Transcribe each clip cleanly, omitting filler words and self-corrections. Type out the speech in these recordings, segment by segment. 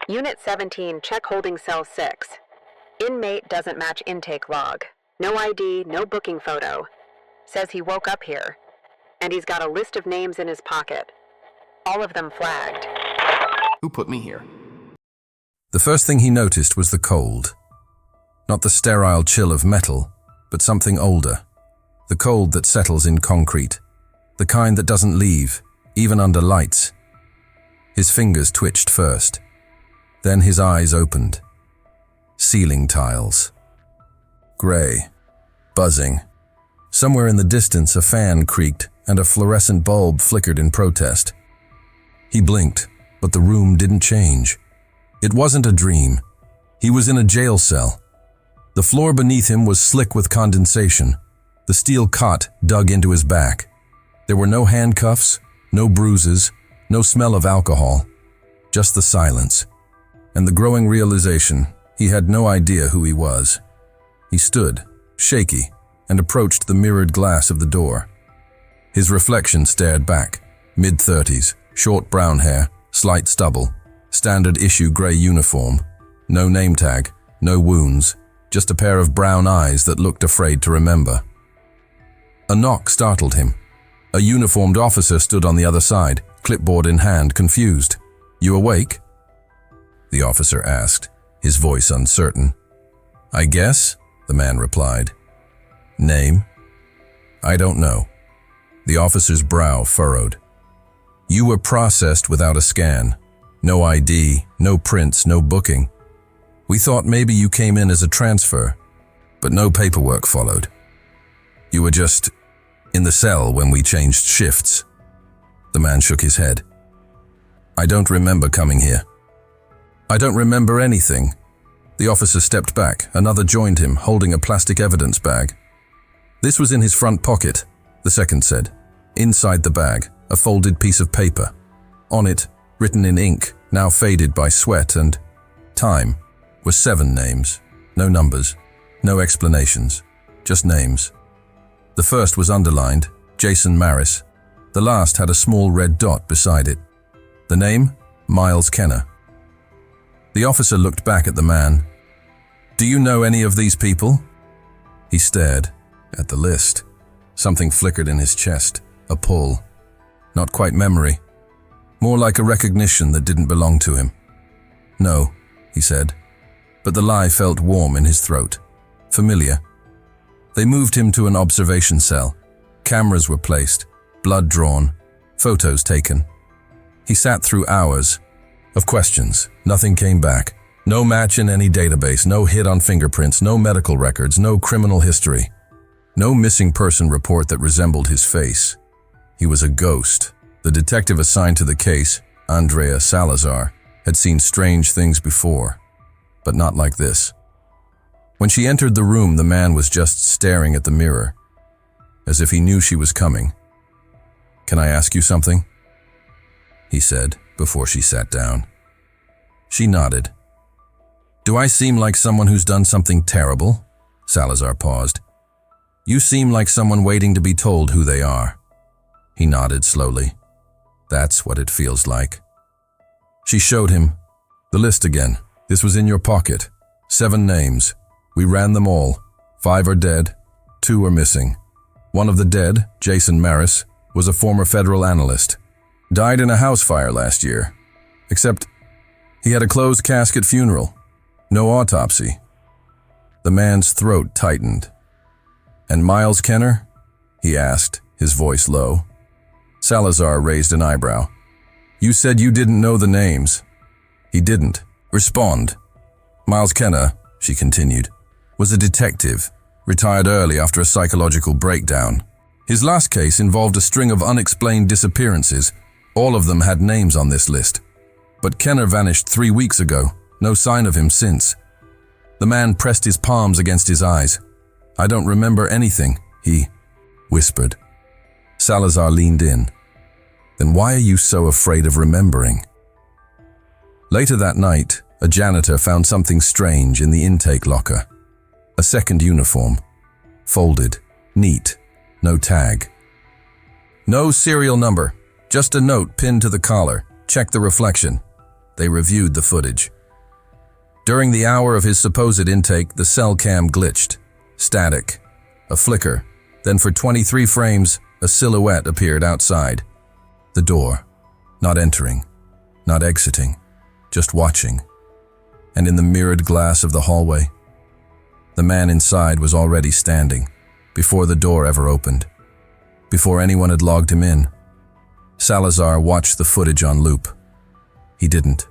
Unit 17, check holding cell 6. Inmate doesn't match intake log. No ID, no booking photo. Says he woke up here. And he's got a list of names in his pocket. All of them flagged. Who put me here? The first thing he noticed was the cold. Not the sterile chill of metal, but something older. The cold that settles in concrete. The kind that doesn't leave, even under lights. His fingers twitched first. Then his eyes opened. Ceiling tiles. Gray. Buzzing. Somewhere in the distance a fan creaked and a fluorescent bulb flickered in protest. He blinked, but the room didn't change. It wasn't a dream. He was in a jail cell. The floor beneath him was slick with condensation. The steel cot dug into his back. There were no handcuffs, no bruises, no smell of alcohol. Just the silence. And the growing realization he had no idea who he was. He stood, shaky, and approached the mirrored glass of the door. His reflection stared back, mid-30s, short brown hair, slight stubble, standard issue gray uniform, no name tag, no wounds, just a pair of brown eyes that looked afraid to remember. A knock startled him. A uniformed officer stood on the other side, clipboard in hand, confused. "You awake?" The officer asked, his voice uncertain. "I guess," the man replied. "Name?" "I don't know." The officer's brow furrowed. "You were processed without a scan. No ID, no prints, no booking. We thought maybe you came in as a transfer, but no paperwork followed. You were just in the cell when we changed shifts." The man shook his head. "I don't remember coming here." "I don't remember anything." The officer stepped back. Another joined him, holding a plastic evidence bag. "This was in his front pocket," the second said. Inside the bag, a folded piece of paper. On it, written in ink, now faded by sweat and time, were 7 names. No numbers, no explanations, just names. The first was underlined, Jason Maris. The last had a small red dot beside it. The name? Miles Kenner. The officer looked back at the man. "Do you know any of these people?" He stared at the list. Something flickered in his chest, a pull. Not quite memory. More like a recognition that didn't belong to him. "No," he said, but the lie felt warm in his throat. Familiar. They moved him to an observation cell. Cameras were placed, blood drawn, photos taken. He sat through hours of questions. Nothing came back. No match in any database, no hit on fingerprints, no medical records, no criminal history. No missing person report that resembled his face. He was a ghost. The detective assigned to the case, Andrea Salazar, had seen strange things before, but not like this. When she entered the room, the man was just staring at the mirror, as if he knew she was coming. "Can I ask you something?" he said before she sat down. She nodded. "Do I seem like someone who's done something terrible?" Salazar paused. "You seem like someone waiting to be told who they are." He nodded slowly. "That's what it feels like." She showed him the list again. "This was in your pocket. 7 names. We ran them all. 5 are dead. 2 are missing. One of the dead, Jason Maris, was a former federal analyst. Died in a house fire last year. Except he had a closed casket funeral. No autopsy." The man's throat tightened. "And Miles Kenner?" he asked, his voice low. Salazar raised an eyebrow. "You said you didn't know the names." He didn't. "Respond." "Miles Kenner," she continued, "was a detective, retired early after a psychological breakdown. His last case involved a string of unexplained disappearances. All of them had names on this list. But Kenner vanished 3 weeks ago. No sign of him since." The man pressed his palms against his eyes. "I don't remember anything," he whispered. Salazar leaned in. "Then why are you so afraid of remembering?" Later that night, a janitor found something strange in the intake locker. A second uniform. Folded. Neat. No tag. "No serial number. Just a note pinned to the collar. Check the reflection." They reviewed the footage. During the hour of his supposed intake, the cell cam glitched. Static. A flicker. Then for 23 frames, a silhouette appeared outside. The door. Not entering. Not exiting. Just watching. And in the mirrored glass of the hallway, the man inside was already standing, before the door ever opened. Before anyone had logged him in. Salazar watched the footage on loop. He didn't.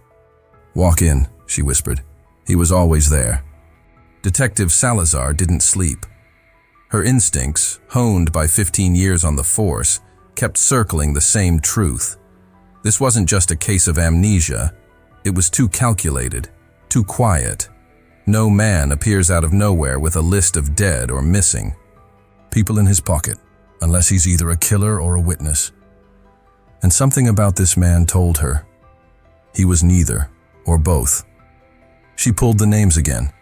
"Walk in," she whispered. He was always there. Detective Salazar didn't sleep. Her instincts, honed by 15 years on the force, kept circling the same truth. This wasn't just a case of amnesia. It was too calculated, too quiet. No man appears out of nowhere with a list of dead or missing. People in his pocket, unless he's either a killer or a witness. And something about this man told her. He was neither, or both. She pulled the names again.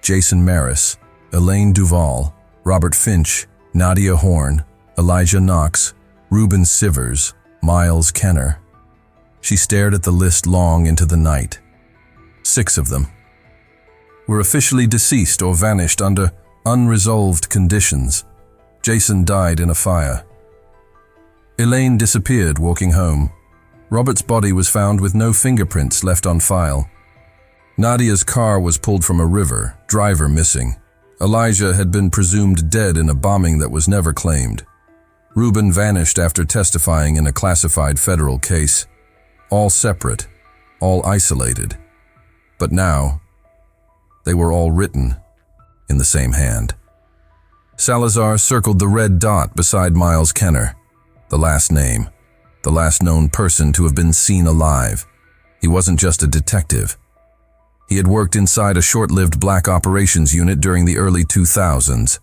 Jason Maris, Elaine Duval, Robert Finch, Nadia Horn, Elijah Knox, Reuben Sivers, Miles Kenner. She stared at the list long into the night. 6 of them were officially deceased or vanished under unresolved conditions. Jason died in a fire. Elaine disappeared walking home. Robert's body was found with no fingerprints left on file. Nadia's car was pulled from a river, driver missing. Elijah had been presumed dead in a bombing that was never claimed. Reuben vanished after testifying in a classified federal case. All separate, all isolated. But now, they were all written in the same hand. Salazar circled the red dot beside Miles Kenner, the last name, the last known person to have been seen alive. He wasn't just a detective. He had worked inside a short-lived black operations unit during the early 2000s.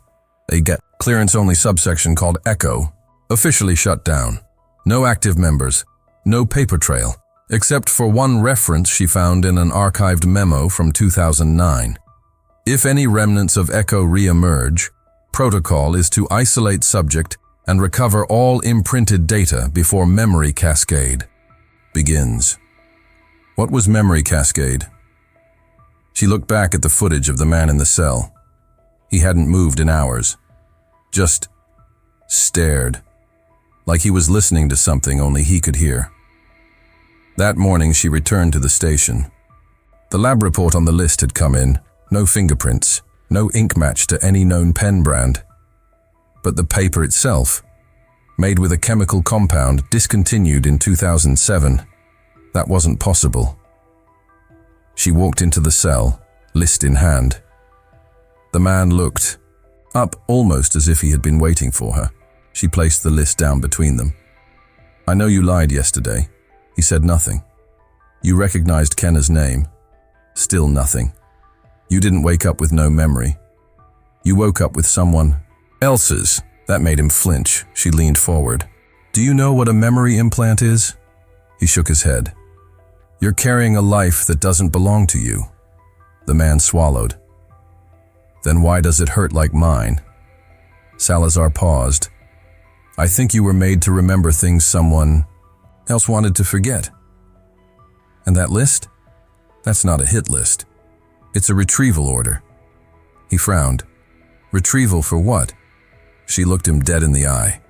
A clearance-only subsection called Echo, officially shut down. No active members, no paper trail, except for one reference she found in an archived memo from 2009. If any remnants of Echo re-emerge, protocol is to isolate subject and recover all imprinted data before memory cascade begins. What was memory cascade? She looked back at the footage of the man in the cell. He hadn't moved in hours. Just stared, like he was listening to something only he could hear. That morning she returned to the station. The lab report on the list had come in. No fingerprints, no ink match to any known pen brand. But the paper itself, made with a chemical compound discontinued in 2007, that wasn't possible. She walked into the cell, list in hand. The man looked up almost as if he had been waiting for her. She placed the list down between them. "I know you lied yesterday." He said nothing. "You recognized Kenner's name." Still nothing. "You didn't wake up with no memory. You woke up with someone else's." That made him flinch. She leaned forward. "Do you know what a memory implant is?" He shook his head. "You're carrying a life that doesn't belong to you." The man swallowed. "Then why does it hurt like mine?" Salazar paused. "I think you were made to remember things someone else wanted to forget." "And that list? That's not a hit list. It's a retrieval order." He frowned. "Retrieval for what?" She looked him dead in the eye.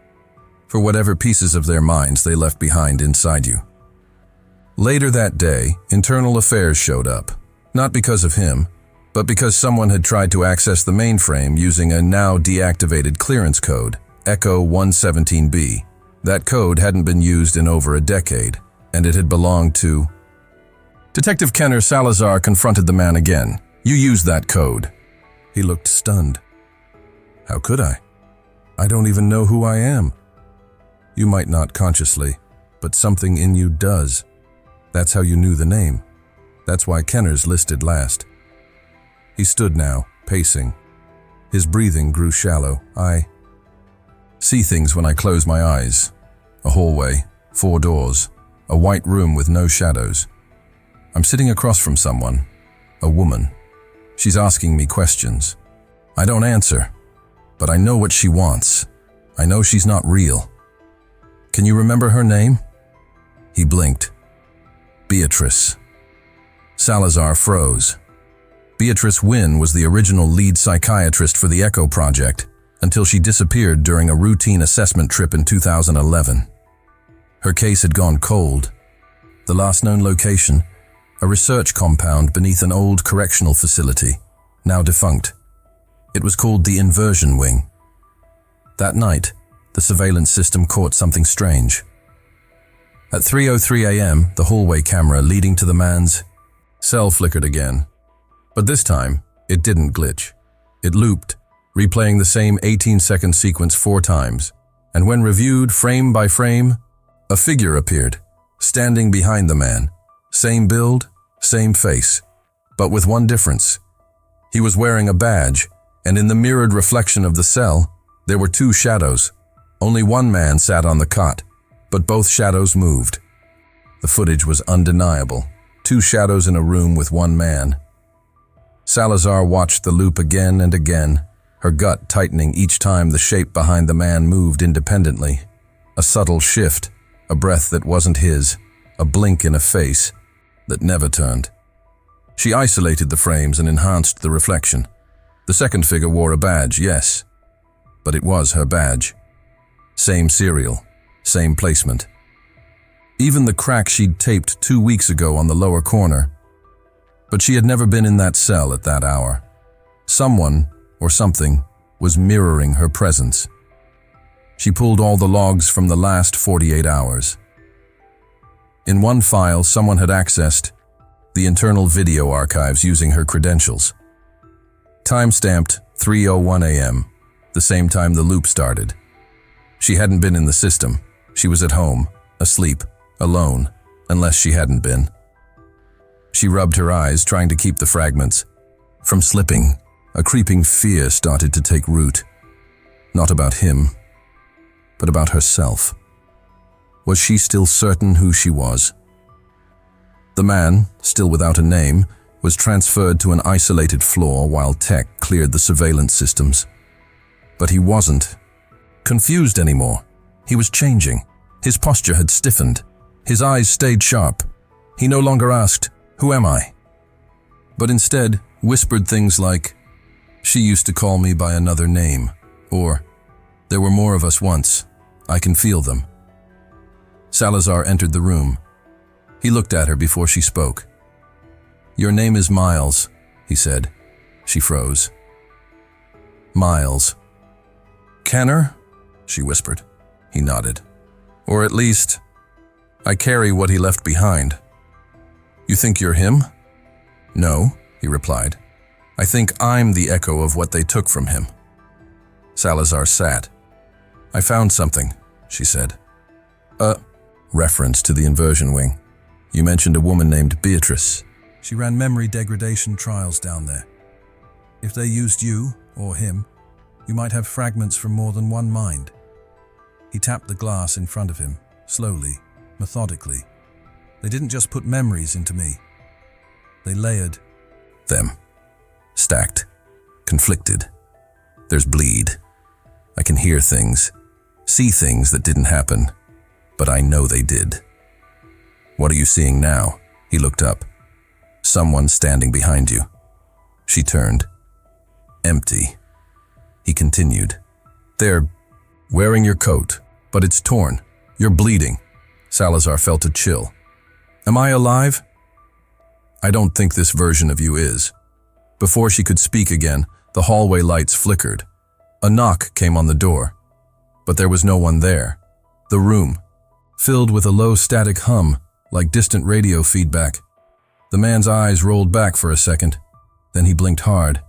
"For whatever pieces of their minds they left behind inside you." Later that day, Internal Affairs showed up. Not because of him, but because someone had tried to access the mainframe using a now deactivated clearance code, Echo 117B. That code hadn't been used in over a decade, and it had belonged to... Detective Kenner Salazar confronted the man again. "You used that code." He looked stunned. "How could I? I don't even know who I am." "You might not consciously, but something in you does. That's how you knew the name. That's why Kenner's listed last." He stood now, pacing. His breathing grew shallow. "I see things when I close my eyes. A hallway, 4 doors, a white room with no shadows. I'm sitting across from someone, a woman. She's asking me questions. I don't answer, but I know what she wants. I know she's not real. Can you remember her name?" He blinked. "Beatrice." Salazar froze. Beatrice Wynne was the original lead psychiatrist for the Echo Project until she disappeared during a routine assessment trip in 2011. Her case had gone cold. The last known location, a research compound beneath an old correctional facility, now defunct. It was called the Inversion Wing. That night, the surveillance system caught something strange. At 3:03 a.m., the hallway camera leading to the man's cell flickered again. But this time, it didn't glitch. It looped, replaying the same 18-second sequence 4 times. And when reviewed frame by frame, a figure appeared, standing behind the man. Same build, same face, but with one difference. He was wearing a badge, and in the mirrored reflection of the cell, there were 2 shadows. Only one man sat on the cot, but both shadows moved. The footage was undeniable. 2 shadows in a room with one man. Salazar watched the loop again and again, her gut tightening each time the shape behind the man moved independently. A subtle shift, a breath that wasn't his, a blink in a face that never turned. She isolated the frames and enhanced the reflection. The second figure wore a badge, yes, but it was her badge. Same serial, same placement. Even the crack she'd taped 2 weeks ago on the lower corner. But she had never been in that cell at that hour. Someone, or something, was mirroring her presence. She pulled all the logs from the last 48 hours. In one file, someone had accessed the internal video archives using her credentials. Time-stamped 3:01 a.m., the same time the loop started. She hadn't been in the system. She was at home, asleep, alone, unless she hadn't been. She rubbed her eyes, trying to keep the fragments from slipping. A creeping fear started to take root. Not about him, but about herself. Was she still certain who she was? The man, still without a name, was transferred to an isolated floor while tech cleared the surveillance systems. But he wasn't confused anymore. He was changing. His posture had stiffened. His eyes stayed sharp. He no longer asked, "Who am I?" but instead whispered things like, "She used to call me by another name," or, "There were more of us once. I can feel them." Salazar entered the room. He looked at her before she spoke. "Your name is Miles," he said. She froze. "Miles." "Kenner?" she whispered. He nodded. "Or at least, I carry what he left behind." "You think you're him?" "No," he replied. "I think I'm the echo of what they took from him." Salazar sat. "I found something," she said. Reference to the Inversion Wing. "You mentioned a woman named Beatrice. She ran memory degradation trials down there. If they used you, or him, you might have fragments from more than one mind." He tapped the glass in front of him, slowly, methodically. "They didn't just put memories into me. They layered them. Stacked. Conflicted. There's bleed. I can hear things, see things that didn't happen, but I know they did." "What are you seeing now?" He looked up. "Someone standing behind you." She turned. "Empty." He continued. "They're wearing your coat, but it's torn. You're bleeding." Salazar felt a chill. "Am I alive?" "I don't think this version of you is." Before she could speak again, the hallway lights flickered. A knock came on the door, but there was no one there. The room, filled with a low static hum, like distant radio feedback. The man's eyes rolled back for a second, then he blinked hard.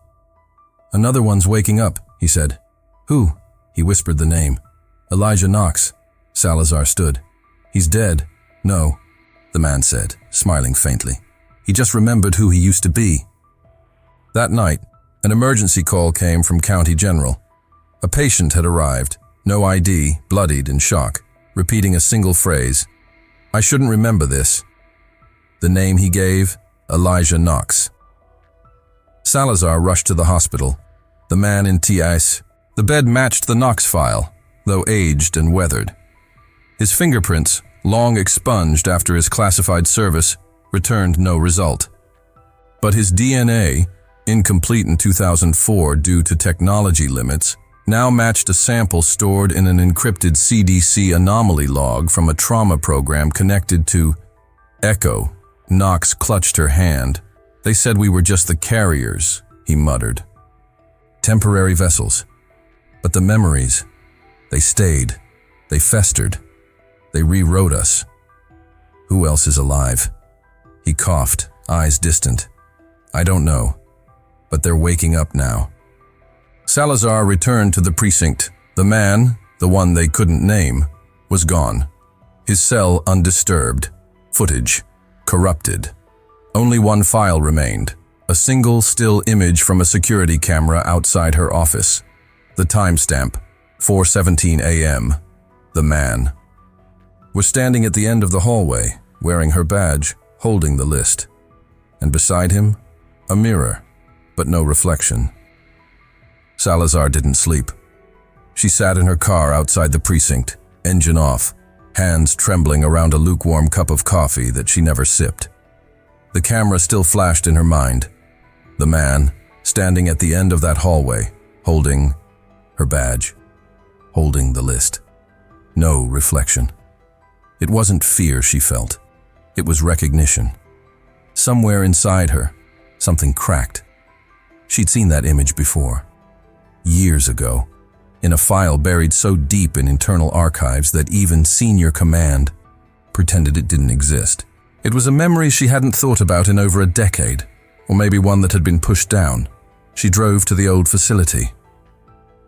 "Another one's waking up," he said. "Who?" He whispered the name. "Elijah Knox." Salazar stood. "He's dead." "No," the man said, smiling faintly. "He just remembered who he used to be." That night, an emergency call came from County General. A patient had arrived, no ID, bloodied, in shock, repeating a single phrase. "I shouldn't remember this." The name he gave, Elijah Knox. Salazar rushed to the hospital. The man in TS. The bed matched the Knox file, though aged and weathered. His fingerprints, long expunged after his classified service, returned no result. But his DNA, incomplete in 2004 due to technology limits, now matched a sample stored in an encrypted CDC anomaly log from a trauma program connected to Echo. Knox clutched her hand. They said we were just the carriers, he muttered. Temporary vessels. But the memories, they stayed. They festered. They rewrote us. Who else is alive? He coughed, eyes distant. I don't know, but they're waking up now. Salazar returned to the precinct. The man, the one they couldn't name, was gone. His cell undisturbed. Footage corrupted. Only one file remained, a single still image from a security camera outside her office. The timestamp, 4:17 a.m. The man was standing at the end of the hallway, wearing her badge, holding the list. And beside him, a mirror, but no reflection. Salazar didn't sleep. She sat in her car outside the precinct, engine off, hands trembling around a lukewarm cup of coffee that she never sipped. The camera still flashed in her mind. The man, standing at the end of that hallway, holding her badge, holding the list. No reflection. It wasn't fear she felt. It was recognition. Somewhere inside her, something cracked. She'd seen that image before. Years ago, in a file buried so deep in internal archives that even senior command pretended it didn't exist. It was a memory she hadn't thought about in over a decade, or maybe one that had been pushed down. She drove to the old facility.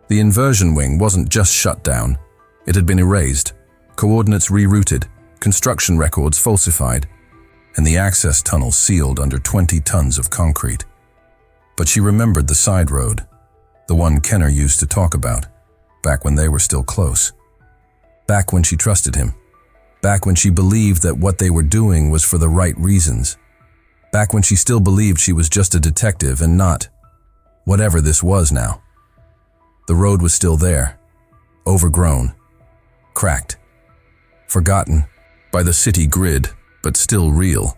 The inversion wing wasn't just shut down. It had been erased, coordinates rerouted, construction records falsified, and the access tunnel sealed under 20 tons of concrete. But she remembered the side road, the one Kenner used to talk about, back when they were still close. Back when she trusted him. Back when she believed that what they were doing was for the right reasons. Back when she still believed she was just a detective and not whatever this was now. The road was still there, overgrown, cracked, forgotten by the city grid, but still real.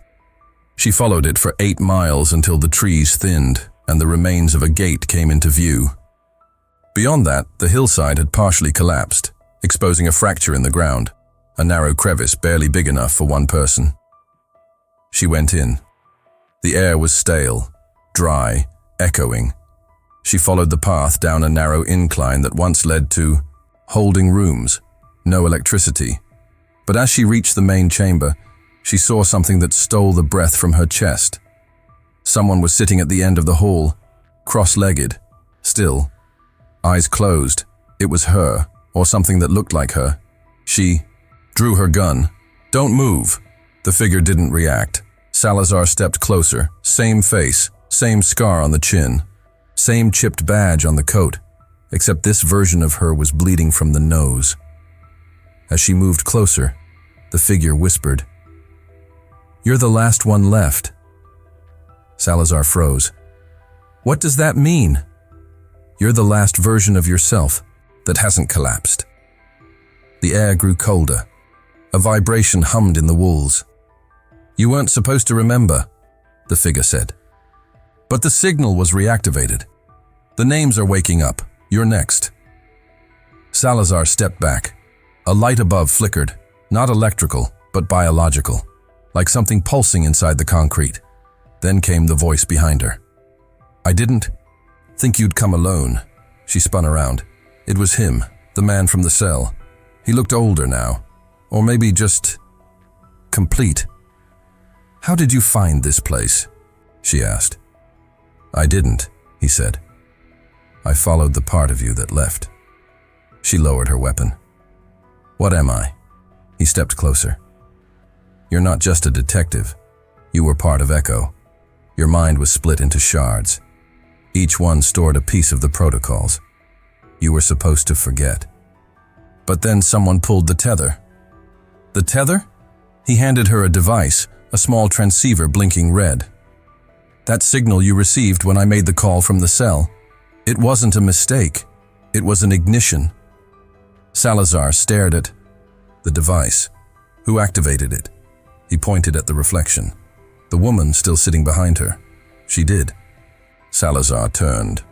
She followed it for 8 miles until the trees thinned and the remains of a gate came into view. Beyond that, the hillside had partially collapsed, exposing a fracture in the ground, a narrow crevice barely big enough for one person. She went in. The air was stale, dry, echoing. She followed the path down a narrow incline that once led to holding rooms, no electricity. But as she reached the main chamber, she saw something that stole the breath from her chest. Someone was sitting at the end of the hall, cross-legged, still, eyes closed. It was her, or something that looked like her. She drew her gun. "Don't move." The figure didn't react. Salazar stepped closer, same face, same scar on the chin, same chipped badge on the coat, except this version of her was bleeding from the nose. As she moved closer, the figure whispered, "You're the last one left." Salazar froze. "What does that mean?" "You're the last version of yourself that hasn't collapsed." The air grew colder. A vibration hummed in the walls. "You weren't supposed to remember," the figure said. "But the signal was reactivated. The names are waking up. You're next." Salazar stepped back. A light above flickered, not electrical, but biological, like something pulsing inside the concrete. Then came the voice behind her. "I didn't think you'd come alone." She spun around. It was him, the man from the cell. He looked older now, or maybe just complete. "How did you find this place?" she asked. "I didn't," he said. "I followed the part of you that left." She lowered her weapon. "What am I?" He stepped closer. "You're not just a detective. You were part of Echo. Your mind was split into shards. Each one stored a piece of the protocols. You were supposed to forget. But then someone pulled the tether." "The tether?" He handed her a device, a small transceiver blinking red. "That signal you received when I made the call from the cell. It wasn't a mistake. It was an ignition." Salazar stared at the device. "Who activated it?" He pointed at the reflection. The woman still sitting behind her. "She did." Salazar turned.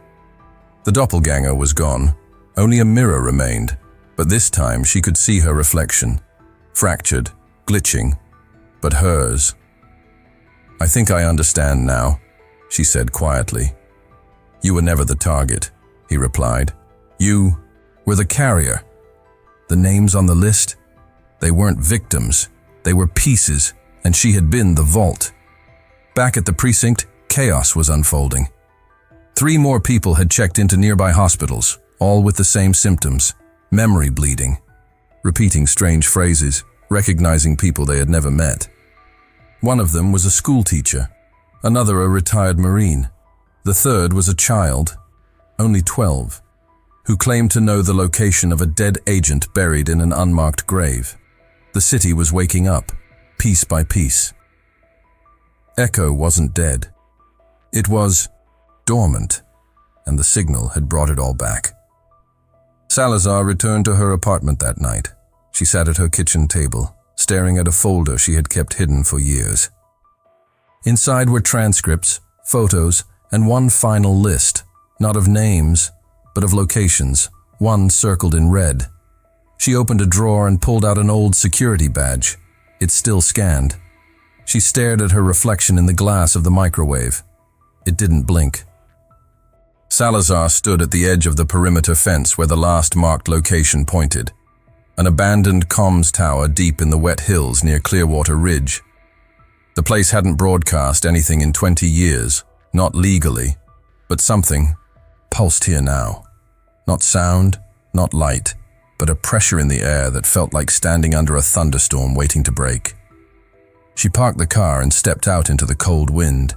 The doppelganger was gone. Only a mirror remained, but this time she could see her reflection. Fractured, glitching, but hers. "I think I understand now," she said quietly. "You were never the target," he replied. "You were the carrier. The names on the list, they weren't victims. They were pieces, and she had been the vault." Back at the precinct, chaos was unfolding. 3 more people had checked into nearby hospitals, all with the same symptoms: memory bleeding, repeating strange phrases, recognizing people they had never met. One of them was a school teacher, another a retired Marine. The third was a child, only 12, who claimed to know the location of a dead agent buried in an unmarked grave. The city was waking up, piece by piece. Echo wasn't dead. It was dormant, and the signal had brought it all back. Salazar returned to her apartment that night. She sat at her kitchen table, staring at a folder she had kept hidden for years. Inside were transcripts, photos, and one final list, not of names, but of locations, one circled in red. She opened a drawer and pulled out an old security badge. It still scanned. She stared at her reflection in the glass of the microwave. It didn't blink. Salazar stood at the edge of the perimeter fence where the last marked location pointed. An abandoned comms tower deep in the wet hills near Clearwater Ridge. The place hadn't broadcast anything in 20 years, not legally, but something pulsed here now. Not sound, not light, but a pressure in the air that felt like standing under a thunderstorm waiting to break. She parked the car and stepped out into the cold wind.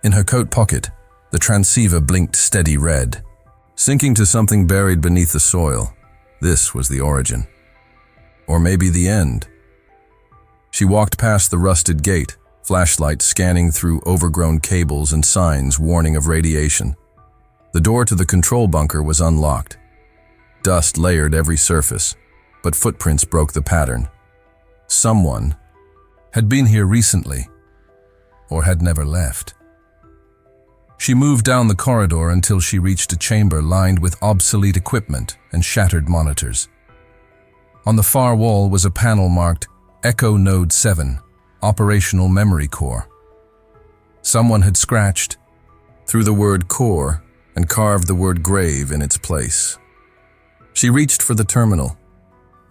In her coat pocket, the transceiver blinked steady red, sinking to something buried beneath the soil. This was the origin. Or maybe the end. She walked past the rusted gate, flashlight scanning through overgrown cables and signs warning of radiation. The door to the control bunker was unlocked. Dust layered every surface, but footprints broke the pattern. Someone had been here recently, or had never left. She moved down the corridor until she reached a chamber lined with obsolete equipment and shattered monitors. On the far wall was a panel marked Echo Node 7, Operational Memory Core. Someone had scratched through the word core and carved the word grave in its place. She reached for the terminal.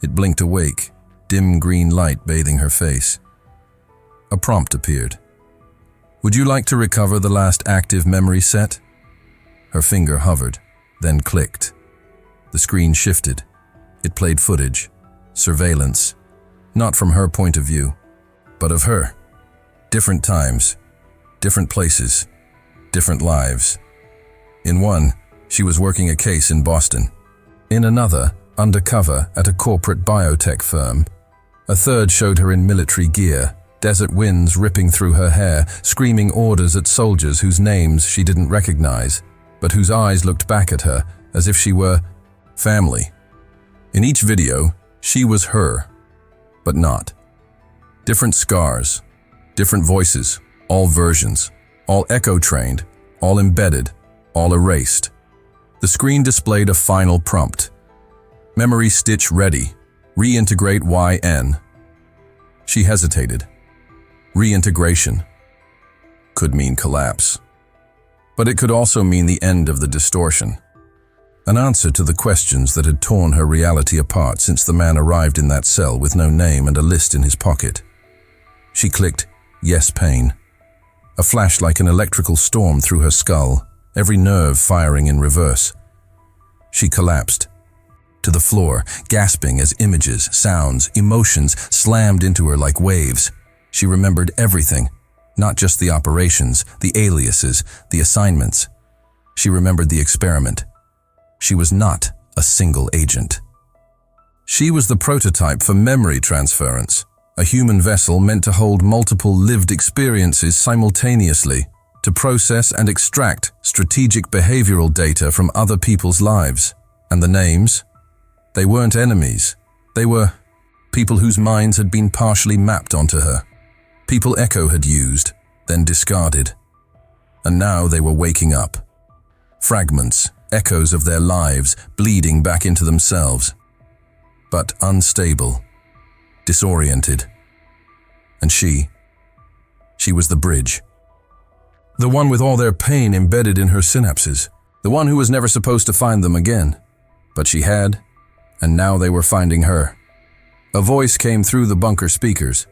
It blinked awake, dim green light bathing her face. A prompt appeared. "Would you like to recover the last active memory set?" Her finger hovered, then clicked. The screen shifted. It played footage, surveillance, not from her point of view, but of her. Different times, different places, different lives. In one, she was working a case in Boston. In another, undercover at a corporate biotech firm. A third showed her in military gear, desert winds ripping through her hair, screaming orders at soldiers whose names she didn't recognize, but whose eyes looked back at her as if she were family. In each video, she was her, but not. Different scars, different voices, all versions, all echo-trained, all embedded, all erased. The screen displayed a final prompt. Memory stitch ready. Reintegrate YN. She hesitated. Reintegration could mean collapse, but it could also mean the end of the distortion. An answer to the questions that had torn her reality apart since the man arrived in that cell with no name and a list in his pocket. She clicked, yes, pain. A flash like an electrical storm through her skull, every nerve firing in reverse. She collapsed to the floor, gasping as images, sounds, emotions slammed into her like waves. She remembered everything, not just the operations, the aliases, the assignments. She remembered the experiment. She was not a single agent. She was the prototype for memory transference, a human vessel meant to hold multiple lived experiences simultaneously, to process and extract strategic behavioral data from other people's lives. And the names? They weren't enemies. They were people whose minds had been partially mapped onto her. People Echo had used, then discarded. and now they were waking up. Fragments, echoes of their lives, bleeding back into themselves. But unstable, disoriented. And she was the bridge. The one with all their pain embedded in her synapses. The one who was never supposed to find them again. But she had, and now they were finding her. A voice came through the bunker speakers.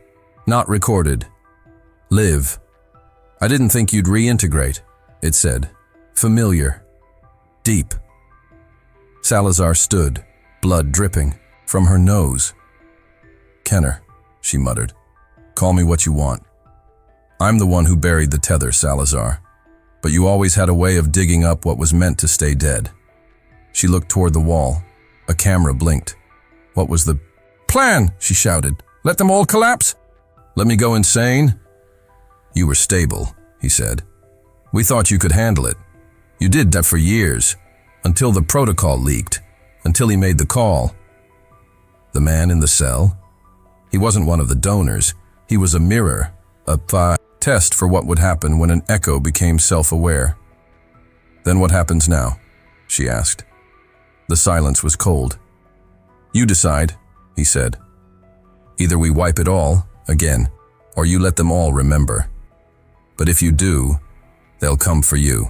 Not recorded. Live. I didn't think you'd reintegrate, it said. Familiar. Deep. Salazar stood, blood dripping from her nose. Kenner, she muttered. Call me what you want. I'm the one who buried the tether, Salazar. But you always had a way of digging up what was meant to stay dead. She looked toward the wall. A camera blinked. What was the plan? She shouted. Let them all collapse? Let me go insane? You were stable, he said. We thought you could handle it. You did that for years, until the protocol leaked, until he made the call. The man in the cell? He wasn't one of the donors. He was a mirror, a test for what would happen when an echo became self-aware. Then what happens now? She asked. The silence was cold. You decide, he said. Either we wipe it all, again, or you let them all remember. But if you do, they'll come for you,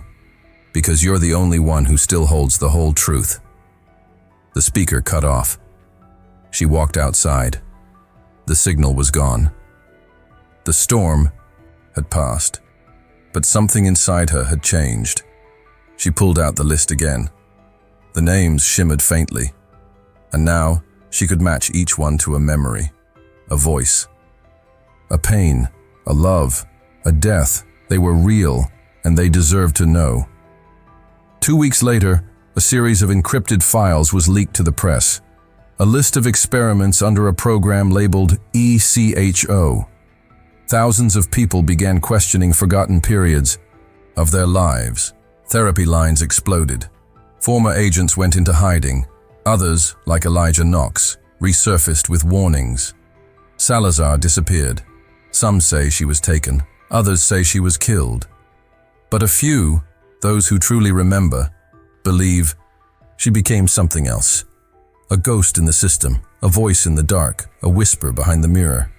because you're the only one who still holds the whole truth. The speaker cut off. She walked outside. The signal was gone. The storm had passed, but something inside her had changed. She pulled out the list again. The names shimmered faintly, and now she could match each one to a memory, a voice, a pain, a love, a death. They were real, and they deserved to know. 2 weeks later, a series of encrypted files was leaked to the press, a list of experiments under a program labeled ECHO. Thousands of people began questioning forgotten periods of their lives. Therapy lines exploded. Former agents went into hiding. Others, like Elijah Knox, resurfaced with warnings. Salazar disappeared. Some say she was taken. Others say she was killed. But a few, those who truly remember, believe she became something else. A ghost in the system, a voice in the dark, a whisper behind the mirror.